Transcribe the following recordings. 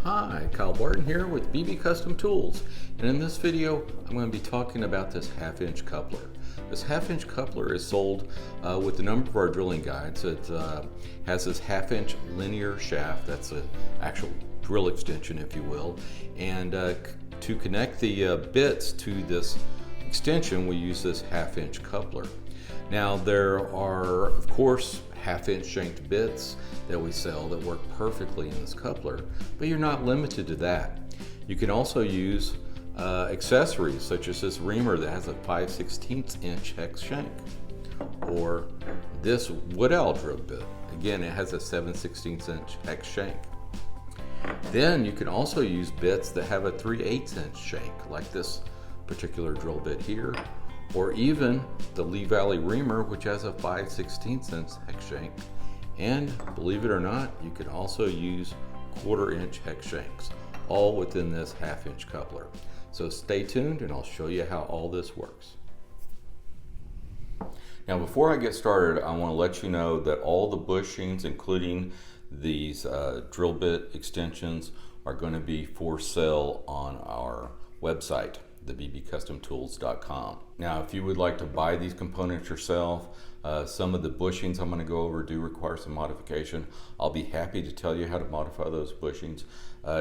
Hi, Kyle Barton here with BB Custom Tools, and in this video I'm going to be talking about this half-inch coupler. This half-inch coupler is sold with a number of our drilling guides. It has this half-inch linear shaft, that's an actual drill extension if you will, and to connect the bits to this extension we use this half-inch coupler. Now there are of course half-inch shanked bits that we sell that work perfectly in this coupler, but you're not limited to that. You can also use accessories such as this reamer that has a 5/16 inch hex shank, or this Woodall drill bit. Again, it has a 7/16 inch hex shank. Then you can also use bits that have a 3/8 inch shank, like this particular drill bit here, or even the Lee Valley reamer, which has a 5/16 inch hex shank. And believe it or not, you can also use 1/4 inch hex shanks, all within this half-inch coupler. So stay tuned and I'll show you how all this works. Now before I get started, I want to let you know that all the bushings, including these drill bit extensions, are going to be for sale on our website, thebbcustomtools.com. Now if you would like to buy these components yourself, some of the bushings I'm going to go over do require some modification. I'll be happy to tell you how to modify those bushings.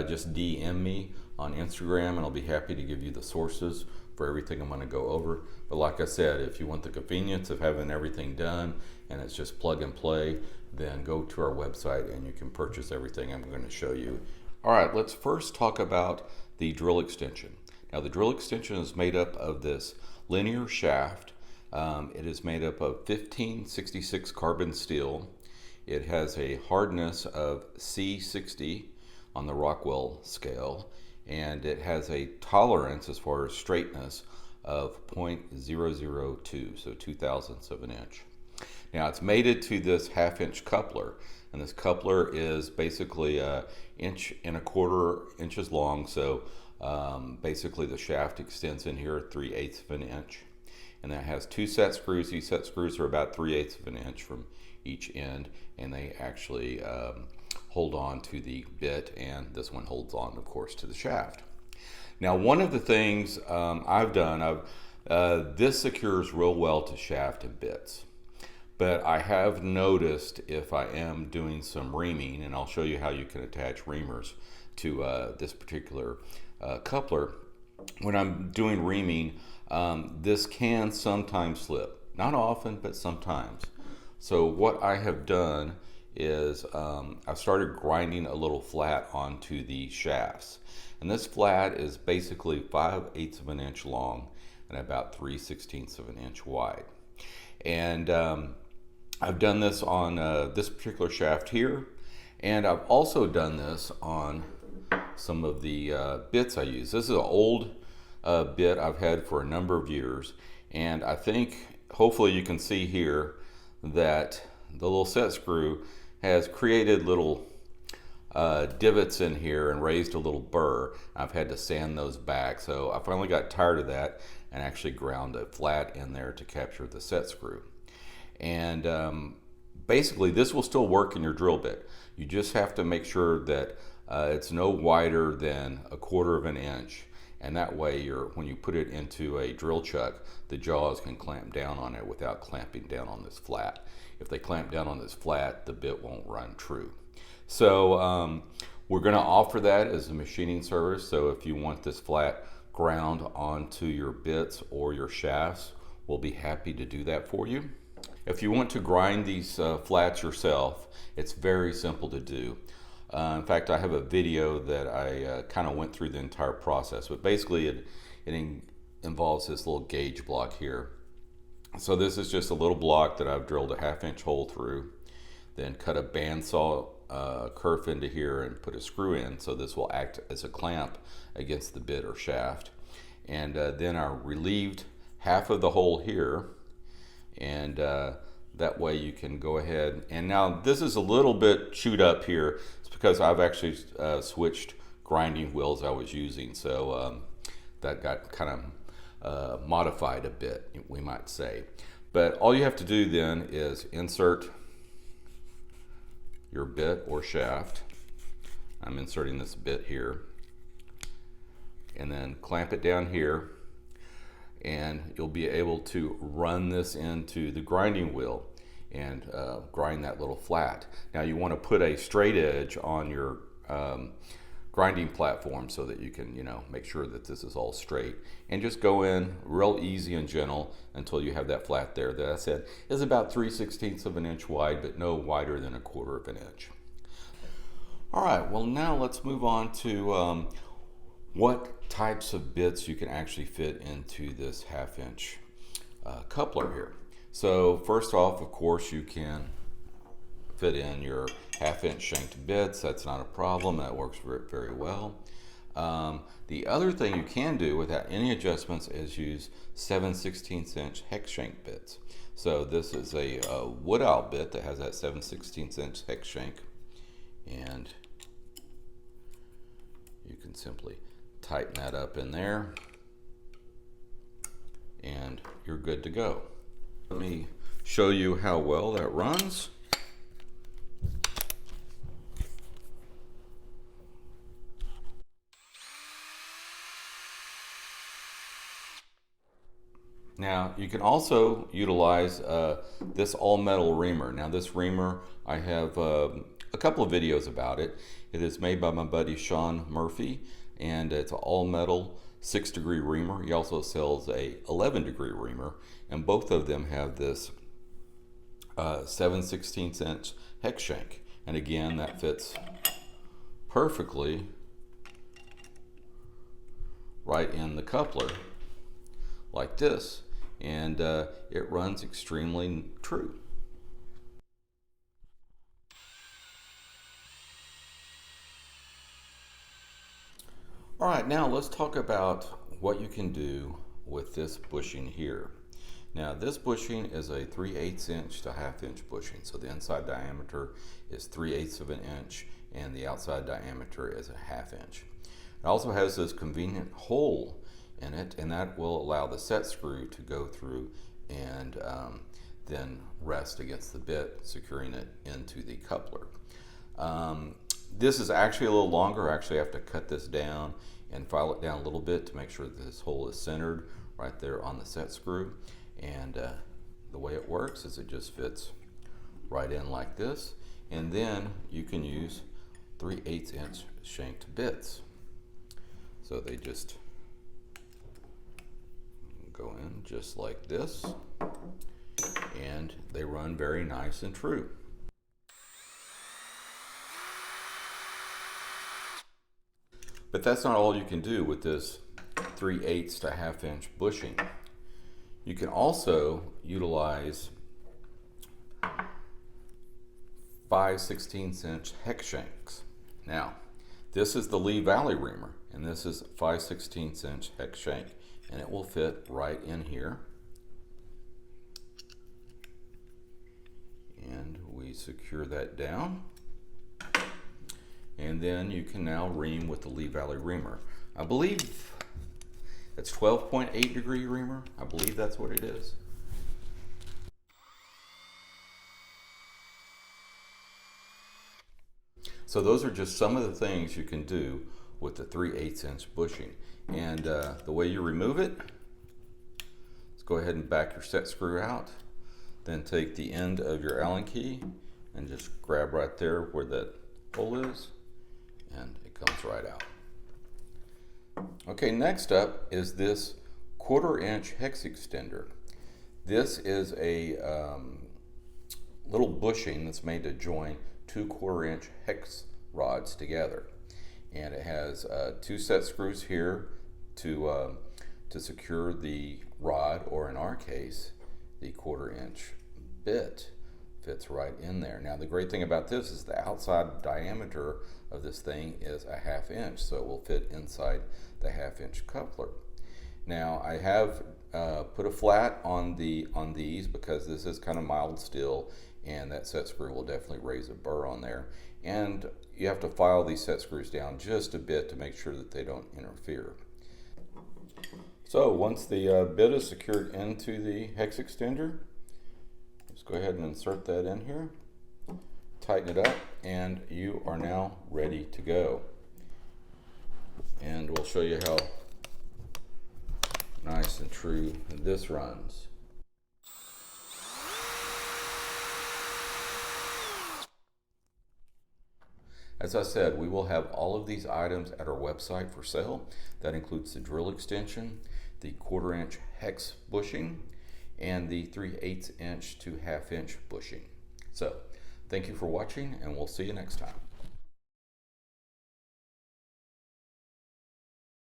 Just DM me on Instagram and I'll be happy to give you the sources for everything I'm going to go over. But like I said, if you want the convenience of having everything done and it's just plug and play, then go to our website and you can purchase everything I'm going to show you. Alright, let's first talk about the drill extension. Now the drill extension is made up of this linear shaft. It is made up of 1566 carbon steel. It has a hardness of C60 on the Rockwell scale, and it has a tolerance as far as straightness of 0.002, so 2/1000ths of an inch. Now it's mated to this half-inch coupler, and this coupler is basically 1.25 inches long, so basically the shaft extends in here 3/8 of an inch, and that has 2 set screws. These set screws are about 3/8 of an inch from each end, and they actually hold on to the bit, and this one holds on of course to the shaft. Now one of the things I've done, this secures real well to shaft and bits, but I have noticed if I am doing some reaming, and I'll show you how you can attach reamers to this particular coupler. When I'm doing reaming, this can sometimes slip. Not often, but sometimes. So what I have done is I've started grinding a little flat onto the shafts. And this flat is basically 5/8 of an inch long and about 3/16 of an inch wide. And I've done this on this particular shaft here, and I've also done this on some of the bits I use. This is an old bit I've had for a number of years, and I think hopefully you can see here that the little set screw has created little divots in here and raised a little burr. I've had to sand those back, so I finally got tired of that and actually ground a flat in there to capture the set screw. And basically this will still work in your drill bit. You just have to make sure that it's no wider than 1/4 of an inch, and that way when you put it into a drill chuck, the jaws can clamp down on it without clamping down on this flat. If they clamp down on this flat, the bit won't run true. So we're going to offer that as a machining service. So if you want this flat ground onto your bits or your shafts, we'll be happy to do that for you. If you want to grind these flats yourself, it's very simple to do. In fact, I have a video that I kind of went through the entire process, but basically it involves this little gauge block here. So this is just a little block that I've drilled a 1/2 inch hole through, then cut a bandsaw kerf into here and put a screw in, so this will act as a clamp against the bit or shaft. And then I relieved half of the hole here, and that way you can go ahead, and now this is a little bit chewed up here. It's because I've actually switched grinding wheels I was using, so that got kind of modified a bit, we might say. But all you have to do then is insert your bit or shaft I'm inserting this bit here, and then clamp it down here, and you'll be able to run this into the grinding wheel and grind that little flat. Now you want to put a straight edge on your grinding platform so that you can, make sure that this is all straight, and just go in real easy and gentle until you have that flat there that I said is about 3/16 of an inch wide, but no wider than 1/4 of an inch. All right, well now let's move on to what types of bits you can actually fit into this 1/2 inch coupler here. So first off, of course, you can fit in your 1/2 inch shanked bits. That's not a problem. That works very well. The other thing you can do without any adjustments is use 7/16 inch hex shank bits. So this is a wood owl bit that has that 7/16 inch hex shank, and you can simply tighten that up in there and you're good to go. Let me show you how well that runs. Now you can also utilize this all metal reamer. Now this reamer, I have a couple of videos about it. It is made by my buddy Sean Murphy, and it's an all metal 6-degree reamer. He also sells a 11-degree reamer, and both of them have this 7/16 inch hex shank. And again, that fits perfectly right in the coupler like this, and it runs extremely true. All right, now let's talk about what you can do with this bushing here. Now this bushing is a 3/8 inch to 1/2 inch bushing, so the inside diameter is 3/8 of an inch and the outside diameter is a 1/2 inch. It also has this convenient hole in it, and that will allow the set screw to go through and then rest against the bit, securing it into the coupler. This is actually a little longer. I actually have to cut this down and file it down a little bit to make sure that this hole is centered right there on the set screw. And the way it works is it just fits right in like this, and then you can use 3/8 inch shanked bits. So they just go in just like this, and they run very nice and true. But that's not all you can do with this 3/8 to 1/2 inch bushing. You can also utilize 5/16 inch hex shanks. Now, this is the Lee Valley reamer, and this is 5/16 inch hex shank, and it will fit right in here. And we secure that down. And then you can now ream with the Lee Valley reamer. I believe it's 12.8 degree reamer. I believe that's what it is. So those are just some of the things you can do with the 3/8 inch bushing. And the way you remove it, let's go ahead and back your set screw out. Then take the end of your Allen key and just grab right there where that hole is, and it comes right out. Okay, next up is this 1/4 inch hex extender. This is a little bushing that's made to join 2 1/4 inch hex rods together, and it has 2 set screws here to secure the rod, or in our case, the 1/4 inch bit fits right in there. Now the great thing about this is the outside diameter of this thing is a 1/2 inch, so it will fit inside the 1/2 inch coupler. Now I have put a flat on these because this is kind of mild steel, and that set screw will definitely raise a burr on there. And you have to file these set screws down just a bit to make sure that they don't interfere. So once the bit is secured into the hex extender, just go ahead and insert that in here. tighten it up, and you are now ready to go. And we'll show you how nice and true this runs. As I said, we will have all of these items at our website for sale. That includes the drill extension, the 1/4 inch hex bushing, and the 3/8 inch to 1/2 inch bushing. So, thank you for watching, and we'll see you next time.